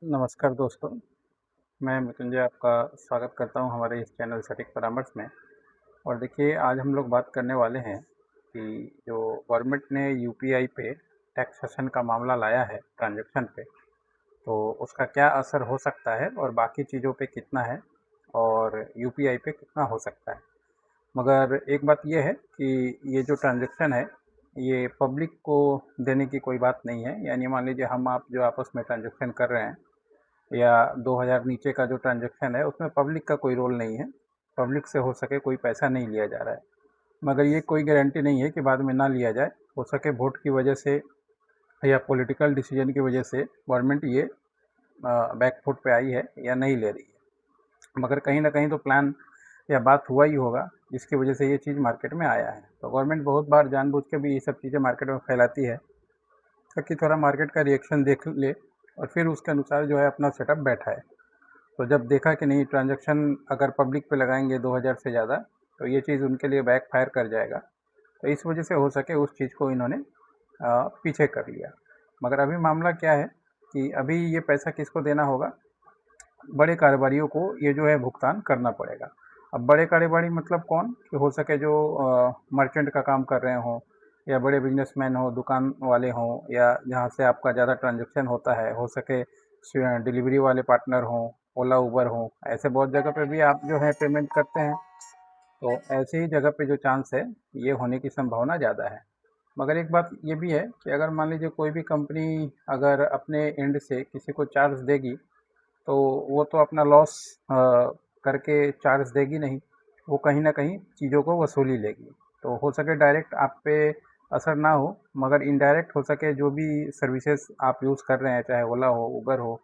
नमस्कार दोस्तों, मैं मृत्युंजय आपका स्वागत करता हूं हमारे इस चैनल सटीक परामर्श में। और देखिए, आज हम लोग बात करने वाले हैं कि जो गवर्नमेंट ने यूपीआई पे टैक्सेशन का मामला लाया है ट्रांजैक्शन पे, तो उसका क्या असर हो सकता है और बाकी चीज़ों पे कितना है और यूपीआई पे कितना हो सकता है। मगर एक बात ये है कि ये जो ट्रांजैक्शन है, ये पब्लिक को देने की कोई बात नहीं है। यानी मान लीजिए हम आप जो आपस में ट्रांजैक्शन कर रहे हैं या 2000 नीचे का जो ट्रांजैक्शन है, उसमें पब्लिक का कोई रोल नहीं है। पब्लिक से हो सके कोई पैसा नहीं लिया जा रहा है। मगर ये कोई गारंटी नहीं है कि बाद में ना लिया जाए। हो सके वोट की वजह से या पॉलिटिकल डिसीजन की वजह से गवर्नमेंट ये बैक फुट पे आई है या नहीं ले रही है। मगर कहीं ना कहीं तो प्लान या बात हुआ ही होगा जिसकी वजह से ये चीज़ मार्केट में आया है। तो गवर्नमेंट बहुत बार जानबूझ के भी ये सब चीज़ें मार्केट में फैलाती है ताकि थोड़ा मार्केट का रिएक्शन देख ले और फिर उसके अनुसार जो है अपना सेटअप बैठाए। तो जब देखा कि नहीं, ट्रांजैक्शन अगर पब्लिक पे लगाएंगे 2000 से ज़्यादा, तो ये चीज़ उनके लिए बैक फायर कर जाएगा। तो इस वजह से हो सके उस चीज़ को इन्होंने पीछे कर लिया। मगर अभी मामला क्या है कि अभी ये पैसा किसको देना होगा? बड़े कारोबारियों को ये जो है भुगतान करना पड़ेगा। अब बड़े कारोबारी मतलब कौन? कि हो सके जो मर्चेंट का काम कर रहे हों या बड़े बिजनेसमैन हों, दुकान वाले हों, या जहाँ से आपका ज़्यादा ट्रांजैक्शन होता है। हो सके डिलीवरी वाले पार्टनर हों, ओला उबर हों, ऐसे बहुत जगह पे भी आप जो है पेमेंट करते हैं। तो ऐसे ही जगह पे जो चांस है, ये होने की संभावना ज़्यादा है। मगर एक बात ये भी है कि अगर मान लीजिए कोई भी कंपनी अगर अपने एंड से किसी को चार्ज देगी, तो वो तो अपना लॉस करके चार्ज देगी नहीं, वो कहीं ना कहीं चीज़ों को वसूली लेगी। तो हो सके डायरेक्ट आप पे असर ना हो, मगर इनडायरेक्ट हो सके जो भी सर्विसेज आप यूज़ कर रहे हैं, चाहे ओला हो, उबर हो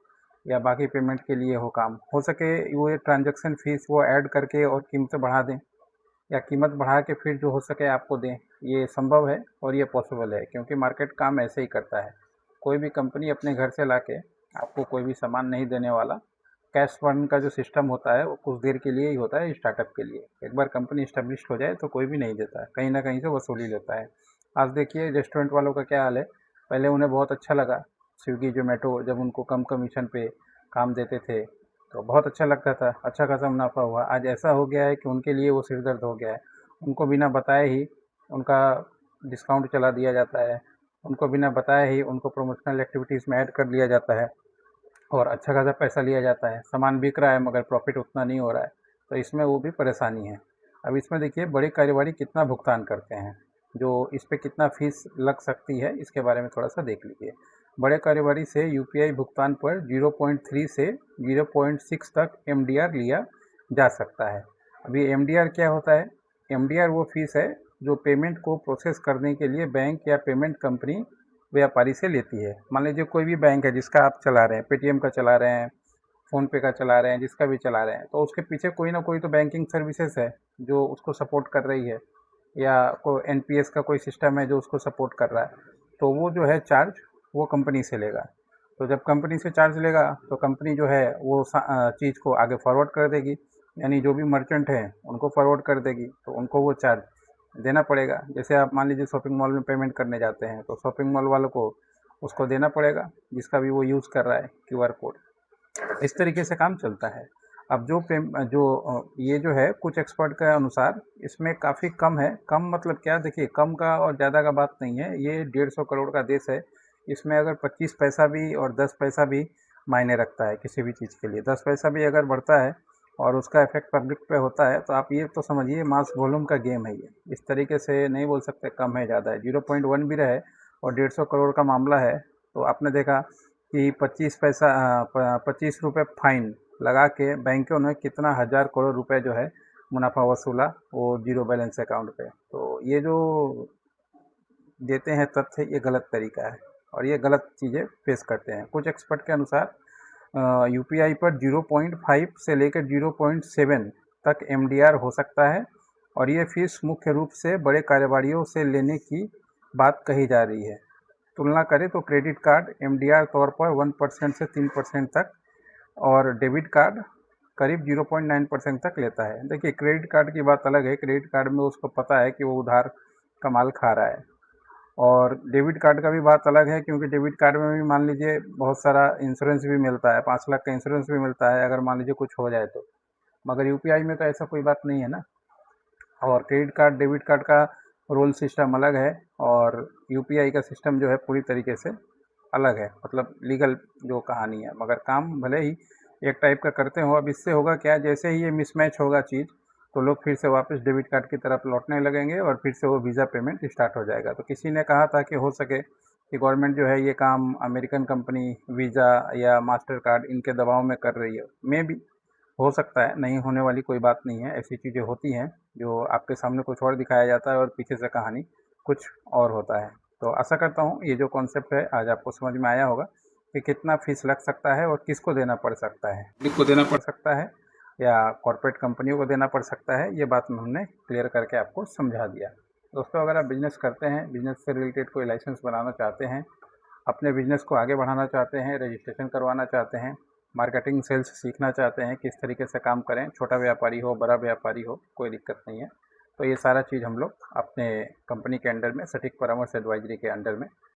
या बाकी पेमेंट के लिए हो काम, हो सके वो ये ट्रांजैक्शन फ़ीस वो ऐड करके और कीमतें बढ़ा दें या कीमत बढ़ा के फिर जो हो सके आपको दें। ये संभव है और ये पॉसिबल है, क्योंकि मार्केट काम ऐसे ही करता है। कोई भी कंपनी अपने घर से लाके आपको कोई भी सामान नहीं देने वाला। कैश फंड का जो सिस्टम होता है वो कुछ देर के लिए ही होता है, स्टार्टअप के लिए। एक बार कंपनी इस्टेब्लिश हो जाए तो कोई भी नहीं देता है, कहीं ना कहीं से वसूली लेता है। आज देखिए रेस्टोरेंट वालों का क्या हाल है। पहले उन्हें बहुत अच्छा लगा स्विगी जोमेटो जब उनको कम कमीशन पे काम देते थे, तो बहुत अच्छा लगता था, अच्छा खासा मुनाफा हुआ। आज ऐसा हो गया है कि उनके लिए वो सिरदर्द हो गया है। उनको बिना बताए ही उनका डिस्काउंट चला दिया जाता है, उनको बिना बताए ही उनको प्रमोशनल एक्टिविटीज़ में ऐड कर लिया जाता है और अच्छा खासा पैसा लिया जाता है। सामान बिक रहा है मगर प्रॉफिट उतना नहीं हो रहा है, तो इसमें वो भी परेशानी है। अब इसमें देखिए बड़े कारोबारी कितना भुगतान करते हैं, जो इस पे कितना फ़ीस लग सकती है इसके बारे में थोड़ा-सा देख लीजिए। बड़े कारोबारी से यूपीआई भुगतान पर 0.3 से 0.6 तक एमडीआर लिया जा सकता है। अभी एमडीआर क्या होता है? एमडीआर वो फ़ीस है जो पेमेंट को प्रोसेस करने के लिए बैंक या पेमेंट कंपनी व्यापारी से लेती है। मान लीजिए कोई भी बैंक है जिसका आप चला रहे हैं, पेटीएम का चला रहे हैं, फ़ोनपे का चला रहे हैं, जिसका भी चला रहे हैं, तो उसके पीछे कोई ना कोई तो बैंकिंग सर्विसेज है जो उसको सपोर्ट कर रही है, या कोई एनपीएस का कोई सिस्टम है जो उसको सपोर्ट कर रहा है। तो वो जो है चार्ज वो कंपनी से लेगा। तो जब कंपनी से चार्ज लेगा तो कंपनी जो है वो चीज़ को आगे फॉरवर्ड कर देगी, यानी जो भी मर्चेंट हैं उनको फॉरवर्ड कर देगी, तो उनको वो चार्ज देना पड़ेगा। जैसे आप मान लीजिए शॉपिंग मॉल में पेमेंट करने जाते हैं, तो शॉपिंग मॉल वालों को उसको देना पड़ेगा जिसका भी वो यूज़ कर रहा है क्यूआर कोड। इस तरीके से काम चलता है। अब ये जो है कुछ एक्सपर्ट के अनुसार इसमें काफ़ी कम है। कम मतलब क्या? देखिए, कम का और ज़्यादा का बात नहीं है। ये 150 करोड़ का देश है। इसमें अगर 25 पैसा भी और 10 पैसा भी मायने रखता है किसी भी चीज़ के लिए। 10 पैसा भी अगर बढ़ता है और उसका इफ़ेक्ट पब्लिक पे होता है, तो आप ये तो समझिए मास वॉल्यूम का गेम है ये। इस तरीके से नहीं बोल सकते कम है ज़्यादा है। 0.1 भी रहे और 150 करोड़ का मामला है, तो आपने देखा कि 25 रुपये फाइन लगा के बैंकों ने कितना हज़ार करोड़ रुपए जो है मुनाफा वसूला, वो जीरो बैलेंस अकाउंट पे। तो ये जो देते हैं तथ्य, ये गलत तरीका है और ये गलत चीज़ें पेश करते हैं। कुछ एक्सपर्ट के अनुसार यूपीआई पर 0.5 से लेकर 0.7 तक एमडीआर हो सकता है, और ये फीस मुख्य रूप से बड़े कारोबारियों से लेने की बात कही जा रही है। तुलना करें तो क्रेडिट कार्ड एमडीआर तौर पर 1% से 3% तक, और डेबिट कार्ड करीब 0.9% तक लेता है। देखिए, क्रेडिट कार्ड की बात अलग है। क्रेडिट कार्ड में उसको पता है कि वो उधार का माल खा रहा है, और डेबिट कार्ड का भी बात अलग है, क्योंकि डेबिट कार्ड में भी मान लीजिए बहुत सारा इंश्योरेंस भी मिलता है, 5 लाख का इंश्योरेंस भी मिलता है अगर मान लीजिए कुछ हो जाए तो। मगर यूपीआई में तो ऐसा कोई बात नहीं है ना। और क्रेडिट कार्ड डेबिट कार्ड का रोल सिस्टम अलग है, और यूपीआई का सिस्टम जो है पूरी तरीके से अलग है, मतलब लीगल जो कहानी है। मगर काम भले ही एक टाइप का करते हो। अब इससे होगा क्या, जैसे ही ये मिसमैच होगा चीज़, तो लोग फिर से वापस डेबिट कार्ड की तरफ लौटने लगेंगे और फिर से वो वीज़ा पेमेंट स्टार्ट हो जाएगा। तो किसी ने कहा था कि हो सके कि गवर्नमेंट जो है ये काम अमेरिकन कंपनी वीज़ा या मास्टर कार्ड इनके दबाव में कर रही है। मे बी हो सकता है, नहीं होने वाली कोई बात नहीं है। ऐसी चीज़ें होती हैं जो आपके सामने कुछ और दिखाया जाता है और पीछे से कहानी कुछ और होता है। तो आशा करता हूँ ये जो कॉन्सेप्ट है आज आपको समझ में आया होगा कि कितना फ़ीस लग सकता है और किसको देना पड़ सकता है। पब्लिक को देना पड़ सकता है या कॉर्पोरेट कंपनियों को देना पड़ सकता है, ये बात हमने क्लियर करके आपको समझा दिया। दोस्तों, अगर आप बिज़नेस करते हैं, बिज़नेस से रिलेटेड कोई लाइसेंस बनाना चाहते हैं, अपने बिज़नेस को आगे बढ़ाना चाहते हैं, रजिस्ट्रेशन करवाना चाहते हैं, मार्केटिंग सेल्स सीखना चाहते हैं किस तरीके से काम करें, छोटा व्यापारी हो बड़ा व्यापारी हो, कोई दिक्कत नहीं है। तो ये सारा चीज़ हम लोग अपने कंपनी के अंडर में सटीक परामर्श एडवाइजरी के अंडर में